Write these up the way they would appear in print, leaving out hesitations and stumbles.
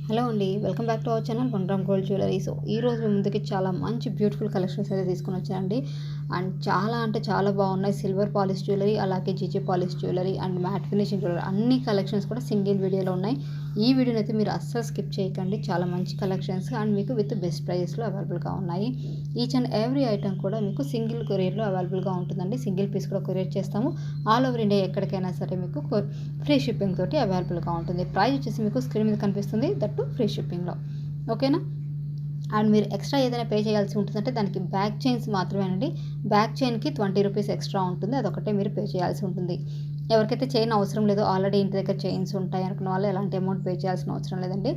Hello అండి, welcome back to our channel 1 gram gold jewellery. So ఈ రోజు మీ ముందుకి చాలా మంచి బ్యూటిఫుల్ కలెక్షన్స్ అయితే తీసుకొని వచ్చానండి. అండ్ చాలా అంటే చాలా బాగున్నాయి. సిల్వర్ పాలిష్ జ్యువెలరీ, అలాగే GJ polish jewellery and matte finishing jewellery అన్ని కలెక్షన్స్ కూడా సింగిల్ వీడియోలో ఉన్నాయి. ఈ వీడియోని అయితే మీరు అస్సలు స్కిప్ చేయకండి. చాలా మంచి కలెక్షన్స్ అండ్ మీకు విత్ బెస్ట్ ప్రైస్లో అవైలబుల్గా ఉన్నాయి. ఈచ్ అండ్ ఎవ్రీ ఐటమ్ కూడా మీకు సింగిల్ కొరియర్లో అవైలబుల్గా ఉంటుందండి. సింగిల్ పీస్ కూడా కొరియర్ చేస్తాము. ఆల్ ఓవర్ ఇండియా ఎక్కడికైనా సరే మీకు ఫ్రీ షిప్పింగ్ తోటి అవైలబుల్గా ఉంటుంది. ప్రైస్ వచ్చేసి మీకు స్క్రీన్ మీద కనిపిస్తుంది, దట్టు ఫ్రీ షిప్పింగ్లో. ఓకేనా? అండ్ మీరు ఎక్స్ట్రా ఏదైనా పే చేయాల్సి ఉంటుందంటే దానికి బ్యాక్ చైన్స్ మాత్రమేనండి. బ్యాక్ చైన్కి 20 రూపీస్ ఎక్స్ట్రా ఉంటుంది, అదొకటే మీరు పే చేయాల్సి ఉంటుంది. ఎవరికైతే చైన్ అవసరం లేదో, ఆల్రెడీ ఇంటి దగ్గర చైన్స్ ఉంటాయి అనుకున్న వాళ్ళు ఎలాంటి అమౌంట్ పే చేయాల్సిన అవసరం లేదండి.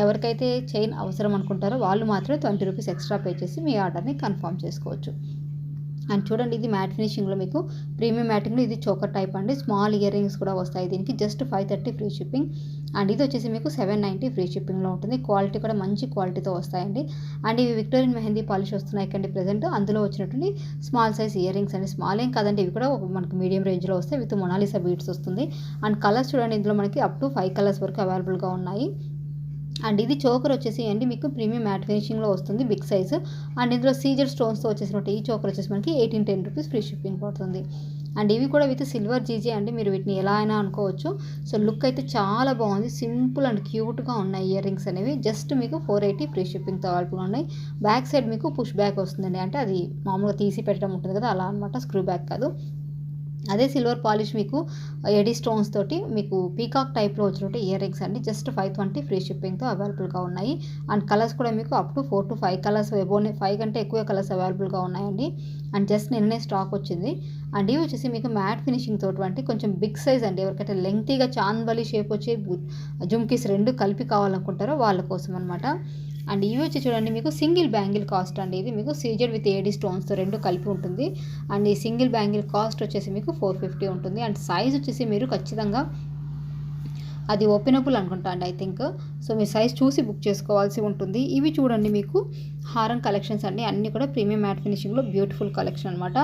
ఎవరికైతే చైన్ అవసరం అనుకుంటారో వాళ్ళు మాత్రమే 20 రూపీస్ ఎక్స్ట్రా పే చేసి మీ ఆర్డర్ని కన్ఫర్మ్ చేసుకోవచ్చు. అండ్ చూడండి, ఇది మ్యాట్ ఫినిషింగ్లో మీకు ప్రీమియం మ్యాటింగ్లో ఇది చోకర్ టైప్ అండి. స్మాల్ ఇయర్ రింగ్స్ కూడా వస్తాయి దీనికి. Just 530 free shipping. అండ్ ఇది వచ్చేసి మీకు 790 ఫ్రీ షిప్పింగ్లో ఉంటుంది. క్వాలిటీ కూడా మంచి క్వాలిటీతో వస్తాయండి. అండ్ ఇవి విక్టోరియన్ మెహందీ పాలిష్ వస్తున్నాయి కండి ప్రజెంట్. అందులో వచ్చినటువంటి స్మాల్ సైజ్ ఇయర్ రింగ్స్ అండి. స్మాల్ ఏం కాదండి, ఇవి కూడా మనకి మీడియం రేంజ్లో వస్తాయి. విత్ మొనాలిసా బీడ్స్ వస్తుంది. అండ్ కలర్స్ చూడండి, ఇందులో మనకి అప్ టు 5 కలర్స్ వరకు అవైలబుల్గా ఉన్నాయి. అండ్ ఇది చోకర్ వచ్చేసి అండి మీకు ప్రీమియం మ్యాట్ ఫినిషింగ్లో వస్తుంది, బిగ్ సైజు. అండ్ ఇందులో సీజర్ స్టోన్స్తో వచ్చేసినట్టు ఈ చోకర్ వచ్చేసి మనకి 1810 రూపీస్ ఫ్రీ షిప్పింగ్ పడుతుంది. అండ్ ఇవి కూడా విత్ సిల్వర్ జీజే అండి. మీరు వీటిని ఎలా అయినా అనుకోవచ్చు. సో లుక్ అయితే చాలా బాగుంది. సింపుల్ అండ్ క్యూట్గా ఉన్నాయి ఇయర్ రింగ్స్ అనేవి. జస్ట్ మీకు 480 ఫ్రీ షిప్పింగ్తో అవైలబుల్గా ఉన్నాయి. బ్యాక్ సైడ్ మీకు పుష్ బ్యాక్ వస్తుందండి. అంటే అది మామూలుగా తీసి పెట్టడం ఉంటుంది కదా, అలా అనమాట. స్క్రూ బ్యాక్ కాదు. అదే సిల్వర్ పాలిష్ మీకు ఎడీ స్టోన్స్ తోటి మీకు పీకాక్ టైప్లో వచ్చినట్టు ఇయర్ రింగ్స్ అండి. జస్ట్ 520 ఫ్రీ షిప్పింగ్తో అవైలబుల్గా ఉన్నాయి. అండ్ కలర్స్ కూడా మీకు అప్ టు 4 to 5 కలర్స్, ఎబోనే 5 కంటే ఎక్కువ కలర్స్ అవైలబుల్గా ఉన్నాయండి. అండ్ జస్ట్ నిన్నే స్టాక్ వచ్చింది. అండ్ ఇవి వచ్చేసి మీకు మ్యాట్ ఫినిషింగ్ తోటి కొంచెం బిగ్ సైజ్ అండి. ఎవరికైతే లెంగ్తీగా చాందబలి షేప్ వచ్చి జుమ్కీస్ రెండు కలిపి కావాలనుకుంటారో వాళ్ళ కోసం అనమాట. అండ్ ఇవి వచ్చి చూడండి, మీకు సింగిల్ బ్యాంగిల్ కాస్ట్ అండి. ఇది మీకు సీజెడ్ విత్ ఏడీ స్టోన్స్తో రెండు కలిపి ఉంటుంది. అండ్ ఈ సింగిల్ బ్యాంగిల్ కాస్ట్ వచ్చేసి మీకు 450 ఉంటుంది. అండ్ సైజ్ వచ్చేసి మీరు ఖచ్చితంగా అది ఓపెనబుల్ అనుకుంటా అండి, I think. So me size చూసి బుక్ చేసుకోవాల్సి ఉంటుంది. ఇవి చూడండి, మీకు హారం కలెక్షన్స్ అండి. అన్నీ కూడా ప్రీమియం మ్యాట్ ఫినిషింగ్లో బ్యూటిఫుల్ కలెక్షన్ అనమాట.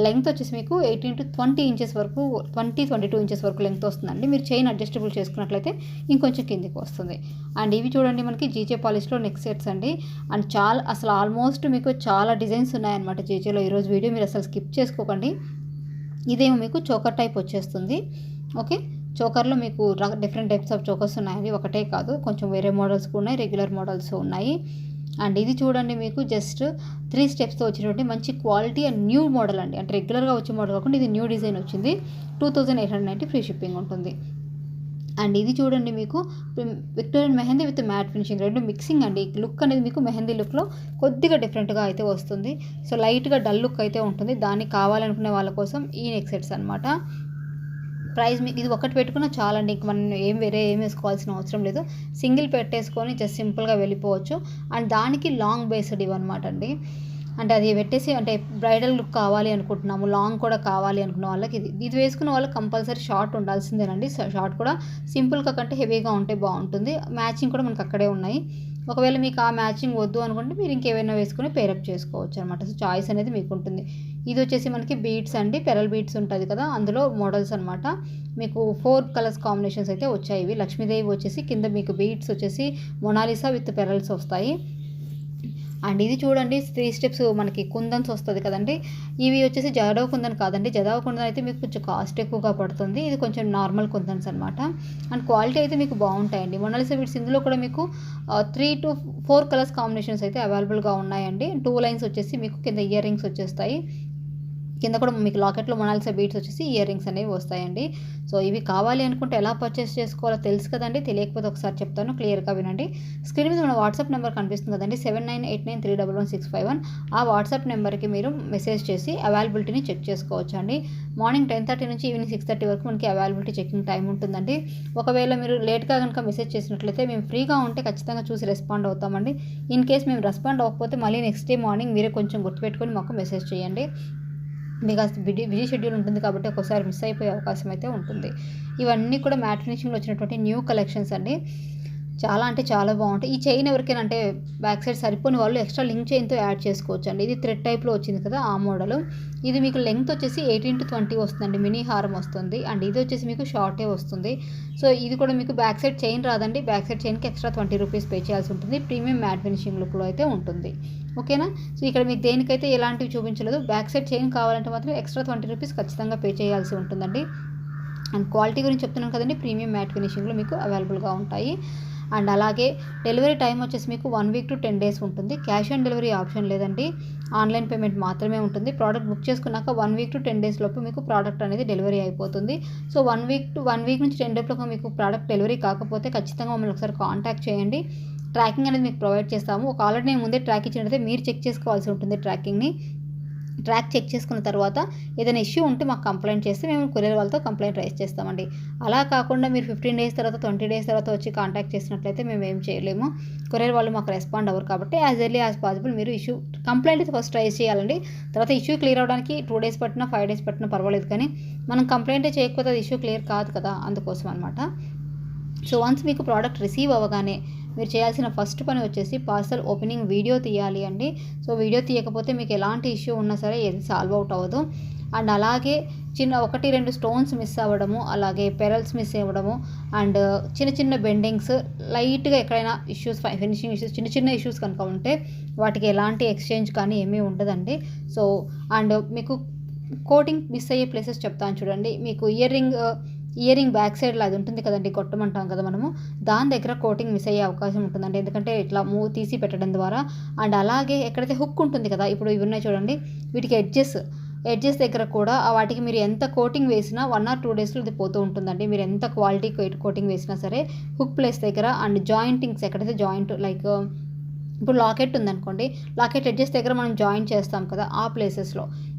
లెంగ్త్ వచ్చేసి మీకు 18 to 20 ఇంచెస్ వరకు, 22 ఇంచెస్ వరకు లెంగ్త్ వస్తుందండి. మీరు చైన్ అడ్జస్టబుల్ చేసుకున్నట్లయితే ఇంకొంచెం కిందికి వస్తుంది. అండ్ ఇవి చూడండి, మనకి జీజే పాలిష్లో నెక్ సెట్స్ అండి. అండ్ చాలా అసలు ఆల్మోస్ట్ మీకు చాలా డిజైన్స్ ఉన్నాయన్నమాట జీజేలో. ఈరోజు వీడియో మీరు అసలు స్కిప్ చేసుకోకండి. ఇదేమో మీకు చోకర్ టైప్ వచ్చేస్తుంది. ఓకే, చోకర్లో మీకు డిఫరెంట్ టైప్స్ ఆఫ్ చోకర్స్ ఉన్నాయండి. ఒకటే కాదు, కొంచెం వేరే మోడల్స్ కూడా ఉన్నాయి, రెగ్యులర్ మోడల్స్ ఉన్నాయి. అండ్ ఇది చూడండి, మీకు జస్ట్ 3 స్టెప్స్తో వచ్చినటువంటి మంచి క్వాలిటీ అండ్ న్యూ మోడల్ అండి. అంటే రెగ్యులర్గా వచ్చే మోడల్ కాకుండా ఇది న్యూ డిజైన్ వచ్చింది. 2890 ఫ్రీ షిప్పింగ్ ఉంటుంది. అండ్ ఇది చూడండి, మీకు Victorian mehndi with matte finishing రెండు మిక్సింగ్ అండి. లుక్ అనేది మీకు మెహందీ లుక్లో కొద్దిగా డిఫరెంట్గా అయితే వస్తుంది. సో లైట్గా డల్ లుక్ అయితే ఉంటుంది. దాన్ని కావాలనుకునే వాళ్ళ కోసం ఈ నెక్ సెట్స్ అనమాట. ప్రైస్ మీకు ఇది ఒకటి పెట్టుకున్నా చాలండి. ఇంక మనం ఏం వేసుకోవాల్సిన అవసరం లేదు. సింగిల్ పెట్టేసుకొని జస్ట్ సింపుల్గా వెళ్ళిపోవచ్చు. అండ్ దానికి లాంగ్ బేస్డ్ ఇవన్నమాట అండి. అంటే అది పెట్టేసి, అంటే బ్రైడల్ లుక్ కావాలి అనుకుంటున్నాము, లాంగ్ కూడా కావాలి అనుకున్న వాళ్ళకి ఇది వేసుకున్న వాళ్ళకి కంపల్సరీ షార్ట్ ఉండాల్సిందేనండి. షార్ట్ కూడా సింపుల్గా కంటే హెవీగా ఉంటే బాగుంటుంది. మ్యాచింగ్ కూడా మనకు అక్కడే ఉన్నాయి. ఒకవేళ మీకు ఆ మ్యాచింగ్ వద్దు అనుకుంటే మీరు ఇంకేమైనా వేసుకొని పేరప్ చేసుకోవచ్చు అనమాట. సో చాయిస్ అనేది మీకు ఉంటుంది. ఇది వచ్చేసి మనకి బీడ్స్ అండి, పెరల్ బీడ్స్ ఉంటుంది కదా, అందులో మోడల్స్ అనమాట. మీకు 4 కలర్స్ కాంబినేషన్స్ అయితే వచ్చాయి. ఇవి లక్ష్మీదేవి వచ్చేసి కింద మీకు బీడ్స్ వచ్చేసి మొనాలిసా విత్ పెరల్స్ వస్తాయి. అండ్ ఇది చూడండి, 3 స్టెప్స్ మనకి కుందన్స్ వస్తుంది కదండి. ఇవి వచ్చేసి జడావ్ కుందన్ కాదండి. జడావ్ కుందన్ అయితే మీకు కొంచెం కాస్ట్ ఎక్కువగా పడుతుంది. ఇది కొంచెం నార్మల్ కుందన్స్ అనమాట. అండ్ క్వాలిటీ అయితే మీకు బాగుంటాయండి. మొనాలిసా బీడ్స్ ఇందులో కూడా మీకు 3 to 4 కలర్స్ కాంబినేషన్స్ అయితే అవైలబుల్గా ఉన్నాయండి. 2 లైన్స్ వచ్చేసి మీకు కింద ఇయర్ రింగ్స్ వచ్చేస్తాయి. కింద కూడా మీకు లాకెట్లో మొనాలిసా బీడ్స్ వచ్చేసి ఇయర్ రింగ్స్ అనేవి వస్తాయండి. సో ఇవి కావాలి అనుకుంటే ఎలా పర్చేస్ చేసుకోవాలో తెలుసు కదండి. తెలియకపోతే ఒకసారి చెప్తాను, క్లియర్గా వినండి. స్క్రీన్ మీద మన వాట్సాప్ నెంబర్ కనిపిస్తుంది కదండి, 7989311651. ఆ వాట్సాప్ నెంబర్కి మీరు మెసేజ్ చేసి అవైలబిలిటీని చెక్ చేసుకోవచ్చు అండి. మార్నింగ్ 10:30 నుంచి ఈవినింగ్ 6:30 వరకు మనకి అవైలబిలిటీ చెకింగ్ టైం ఉంటుందండి. ఒకవేళ మీరు లేట్గా కనుక మెసేజ్ చేసినట్లయితే మేము ఫ్రీగా ఉంటే ఖచ్చితంగా చూసి రెస్పాండ్ అవుతామండి. ఇన్ కేస్ మేము రెస్పాండ్ అవ్వకపోతే మళ్ళీ నెక్స్ట్ డే మార్నింగ్ మీరే కొంచెం గుర్తుపెట్టుకొని మాకు మెసేజ్ చేయండి. మీకు బిజీ షెడ్యూల్ ఉంటుంది కాబట్టి ఒక్కోసారి మిస్ అయిపోయే అవకాశం అయితే ఉంటుంది. ఇవన్నీ కూడా మ్యాట్ ఫినిషింగ్లో వచ్చినటువంటి న్యూ కలెక్షన్స్ అండి. చాలా అంటే చాలా బాగుంటాయి. ఈ చైన్ ఎవరికైనా అంటే బ్యాక్ సైడ్ సరిపోని వాళ్ళు ఎక్స్ట్రా లింక్ చైన్తో యాడ్ చేసుకోవచ్చు అండి. ఇది థ్రెడ్ టైప్లో వచ్చింది కదా ఆ మోడల్. ఇది మీకు లెంగ్త్ వచ్చేసి 18-20 వస్తుందండి, మినీ హారం వస్తుంది. అండ్ ఇది వచ్చేసి మీకు షార్టే వస్తుంది. సో ఇది కూడా మీకు బ్యాక్ సైడ్ చైన్ రాదండి, బ్యాక్ సైడ్ చైన్కి ఎక్స్ట్రా 20 రూపీస్ పే చేయాల్సి ఉంటుంది. ప్రీమియం మ్యాట్ ఫినిషింగ్ లుక్లో అయితే ఉంటుంది. ఓకేనా. సో ఇక్కడ మీకు దేనికైతే ఎలాంటివి చూపించలేదు. బ్యాక్ సైడ్ చైన్ కావాలంటే మాత్రం ఎక్స్ట్రా 20 రూపీస్ ఖచ్చితంగా పే చేయాల్సి ఉంటుందండి. అండ్ క్వాలిటీ గురించి చెప్తున్నాను కదండి, ప్రీమియం మ్యాట్ ఫినిషింగ్లో మీకు అవైలబుల్గా ఉంటాయి. అండ్ అలాగే డెలివరీ టైం వచ్చేసి మీకు 1 వీక్ to 10 డేస్ ఉంటుంది. క్యాష్ ఆన్ డెలివరీ ఆప్షన్ లేదండి, ఆన్లైన్ పేమెంట్ మాత్రమే ఉంటుంది. ప్రోడక్ట్ బుక్ చేసుకున్నాక 1 వీక్ to 10 డేస్ లోపు మీకు ప్రోడక్ట్ అనేది డెలివరీ అయిపోతుంది. సో 1 వీక్ నుంచి 10 డేస్ లోపు మీకు ప్రోడక్ట్ డెలివరీ కాకపోతే ఖచ్చితంగా మమ్మల్ని ఒకసారి కాంటాక్ట్ చేయండి. ట్రాకింగ్ అనేది మీకు ప్రొవైడ్ చేస్తాము. ఒక ఆల్రెడీ నేను ముందే ట్రాక్ ఇచ్చినట్లయితే మీరు చెక్ చేసుకోవాల్సి ఉంటుంది. ట్రాక్ చెక్ చేసుకున్న తర్వాత ఏదైనా ఇష్యూ ఉంటే మాకు కంప్లైంట్ చేస్తే మేము కొరియర్ వాళ్ళతో కంప్లైంట్ రైజ్ చేస్తామండి. అలా కాకుండా మీరు 15 డేస్ తర్వాత 20 డేస్ తర్వాత వచ్చి కాంటాక్ట్ చేసినట్లయితే మేము ఏం చేయలేము. కొరియర్ వాళ్ళు మాకు రెస్పాండ్ అవ్వరు. కాబట్టి యాజ్ ఎర్లీ యాజ్ పాసిబుల్ మీరు కంప్లైంట్ ఫస్ట్ రైజ్ చేయాలండి. తర్వాత ఇష్యూ క్లియర్ అవ్వడానికి 2 డేస్ పట్టినా 5 డేస్ పట్టినా పర్వాలేదు, కానీ మనం కంప్లైంటే చేయకపోతే అది ఇష్యూ క్లియర్ కాదు కదా, అందుకోసం అనమాట. సో వన్స్ మీకు ప్రోడక్ట్ రిసీవ్ అవ్వగానే మీరు చేయాల్సిన ఫస్ట్ పని వచ్చేసి పార్సల్ ఓపెనింగ్ వీడియో తీయాలి అండి. సో వీడియో తీయకపోతే మీకు ఎలాంటి ఇష్యూ ఉన్నా సరే ఏది సాల్వ్ అవుట్ అవ్వదు. అండ్ అలాగే 1-2 స్టోన్స్ మిస్ అవ్వడము, అలాగే పెరల్స్ మిస్ అవ్వడము, అండ్ చిన్న బెండింగ్స్, లైట్గా ఎక్కడైనా ఇష్యూస్, ఫినిషింగ్ ఇష్యూస్, చిన్న ఇష్యూస్ కనుక ఉంటే వాటికి ఎలాంటి ఎక్స్చేంజ్ కానీ ఏమీ ఉండదండి. సో అండ్ మీకు కోటింగ్ మిస్ అయ్యే ప్లేసెస్ చెప్తాను చూడండి. మీకు ఇయర్ రింగ్ బ్యాక్ సైడ్లో అది ఉంటుంది కదండి, కొట్టమంటాం కదా మనము, దాని దగ్గర కోటింగ్ మిస్ అయ్యే అవకాశం ఉంటుందండి. ఎందుకంటే ఇట్లా తీసి పెట్టడం ద్వారా. అండ్ అలాగే ఎక్కడైతే హుక్ ఉంటుంది కదా, ఇప్పుడు ఇవి ఉన్నాయి చూడండి, వీటికి ఎడ్జెస్ దగ్గర కూడా వాటికి మీరు ఎంత కోటింగ్ వేసినా 1 or 2 డేస్లో ఇది పోతూ ఉంటుందండి. మీరు ఎంత క్వాలిటీ కోటింగ్ వేసినా సరే హుక్ ప్లేస్ దగ్గర అండ్ జాయింటింగ్స్ ఎక్కడైతే జాయింట్ లైక్ ఇప్పుడు లాకెట్ ఉందనుకోండి, లాకెట్ ఎడ్జెస్ దగ్గర మనం జాయిన్ చేస్తాం కదా,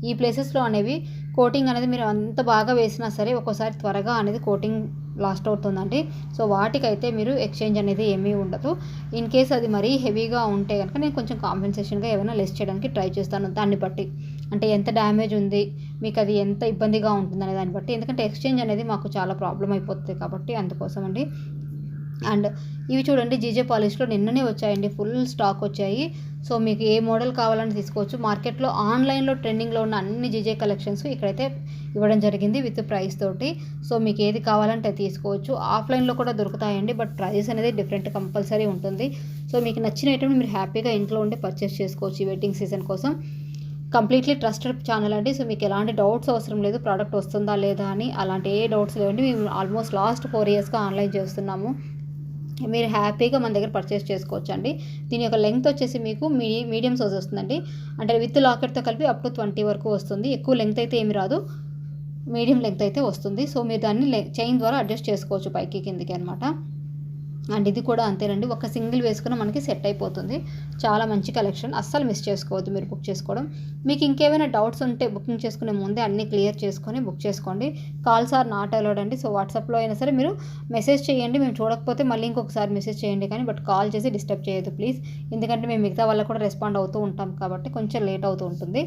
ఈ ప్లేసెస్లో అనేవి కోటింగ్ అనేది మీరు అంత బాగా వేసినా సరే ఒక్కోసారి త్వరగా అనేది కోటింగ్ లాస్ట్ అవుతుందండి. సో వాటికైతే మీరు ఎక్స్చేంజ్ అనేది ఏమీ ఉండదు. ఇన్ కేస్ అది మరీ హెవీగా ఉంటే కనుక నేను కొంచెం కాంపెన్సేషన్గా ఏమైనా లెస్ చేయడానికి ట్రై చేస్తాను, దాన్ని బట్టి అంటే ఎంత డ్యామేజ్ ఉంది, మీకు అది ఎంత ఇబ్బందిగా ఉంటుందనే దాన్ని బట్టి. ఎందుకంటే ఎక్స్చేంజ్ అనేది మాకు చాలా ప్రాబ్లం అయిపోతుంది కాబట్టి అందుకోసం అండి. అండ్ ఇవి చూడండి, జీజే పాలిష్లో నిన్ననే వచ్చాయండి, ఫుల్ స్టాక్ వచ్చాయి. సో మీకు ఏ మోడల్ కావాలని తీసుకోవచ్చు. మార్కెట్లో ఆన్లైన్లో ట్రెండింగ్లో ఉన్న అన్ని జీజే కలెక్షన్స్ ఇక్కడైతే ఇవ్వడం జరిగింది విత్ ప్రైస్ తోటి. సో మీకు ఏది కావాలంటే తీసుకోవచ్చు. ఆఫ్లైన్లో కూడా దొరుకుతాయండి, బట్ ప్రైస్ అనేది డిఫరెంట్ కంపల్సరీ ఉంటుంది. సో మీకు నచ్చిన ఐటమ్ మీరు హ్యాపీగా ఇంట్లో ఉండి పర్చేస్ చేసుకోవచ్చు ఈ వెడ్డింగ్ సీజన్ కోసం. కంప్లీట్లీ ట్రస్టెడ్ ఛానల్ అండి. సో మీకు ఎలాంటి డౌట్స్ అవసరం లేదు, ప్రోడక్ట్ వస్తుందా లేదా అని అలాంటి ఏ డౌట్స్ లేవండి. మేము ఆల్మోస్ట్ లాస్ట్ 4 yearsగా ఆన్లైన్ చేస్తున్నాము. మీరు హ్యాపీగా మన దగ్గర పర్చేస్ చేసుకోవచ్చు అండి. దీని యొక్క లెంగ్త్ వచ్చేసి మీకు మీడియం సైజ్ వస్తుందండి. అంటే విత్ లాకెట్తో కలిపి అప్ to 20 వరకు వస్తుంది. ఎక్కువ లెంగ్త్ అయితే ఏమి రాదు, మీడియం లెంగ్త్ అయితే వస్తుంది. సో మీరు దాన్ని చైన్ ద్వారా అడ్జస్ట్ చేసుకోవచ్చు పైకి కిందికి అనమాట. అండ్ ఇది కూడా అంతేనండి, ఒక సింగిల్ వేసుకున్న మనకి సెట్ అయిపోతుంది. చాలా మంచి కలెక్షన్, అస్సలు మిస్ చేసుకోవద్దు మీరు బుక్ చేసుకోవడం. మీకు ఇంకేమైనా డౌట్స్ ఉంటే బుకింగ్ చేసుకునే ముందే అన్నీ క్లియర్ చేసుకొని బుక్ చేసుకోండి. కాల్స్ ఆర్ నాట్ అలౌడ్ అండి. సో వాట్సాప్లో అయినా సరే మీరు మెసేజ్ చేయండి, మేము చూడకపోతే మళ్ళీ ఇంకొకసారి మెసేజ్ చేయండి, కానీ బట్ కాల్ చేసి డిస్టర్బ్ చేయొద్దు ప్లీజ్. ఎందుకంటే మేము మిగతా వాళ్ళకు కూడా రెస్పాండ్ అవుతూ ఉంటాం కాబట్టి కొంచెం లేట్ అవుతూ ఉంటుంది.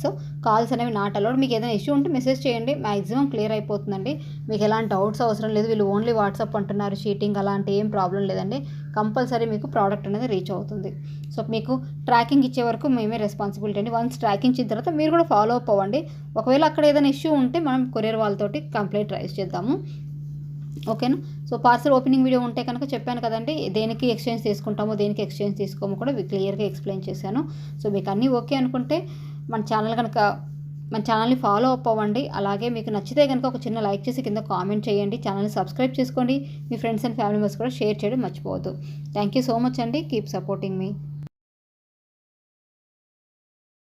సో కాల్స్ అనేవి నాట్ అలౌడ్. మీకు ఏదైనా ఇష్యూ ఉంటే మెసేజ్ చేయండి, మ్యాక్సిమం క్లియర్ అయిపోతుందండి. మీకు ఎలాంటి డౌట్స్ అవసరం లేదు. వీళ్ళు ఓన్లీ వాట్సాప్ అంటున్నారు, షీటింగ్ అలాంటి ఏం ప్రాబ్లం లేదండి. కంపల్సరీ మీకు ప్రోడక్ట్ అనేది రీచ్ అవుతుంది. సో మీకు ట్రాకింగ్ ఇచ్చే వరకు మేమే రెస్పాన్సిబిలిటీ అండి. వన్స్ ట్రాకింగ్ ఇచ్చిన తర్వాత మీరు కూడా ఫాలో అప్ అవ్వండి. ఒకవేళ అక్కడ ఏదైనా ఇష్యూ ఉంటే మనం కొరియర్ వాళ్ళతోటి కంప్లైంట్ రైజ్ చేద్దాము, ఓకేనా. సో పార్సల్ ఓపెనింగ్ వీడియో ఉంటే కనుక చెప్పాను కదండి, దేనికి ఎక్స్చేంజ్ తీసుకుంటామో దేనికి ఎక్స్చేంజ్ తీసుకోమో కూడా క్లియర్గా ఎక్స్ప్లెయిన్ చేశాను. సో మీకు అన్నీ ఓకే అనుకుంటే మన ఛానల్ని ఫాలో అప్ అవ్వండి. అలాగే మీకు నచ్చితే కనుక ఒక చిన్న లైక్ చేసి కింద కామెంట్ చేయండి. ఛానల్ని సబ్స్క్రైబ్ చేసుకోండి. మీ ఫ్రెండ్స్ అండ్ ఫ్యామిలీ మెంబర్స్ కూడా షేర్ చేయడం మర్చిపోవద్దు. థ్యాంక్ యూ సో మచ్ అండి. కీప్ సపోర్టింగ్ మీ.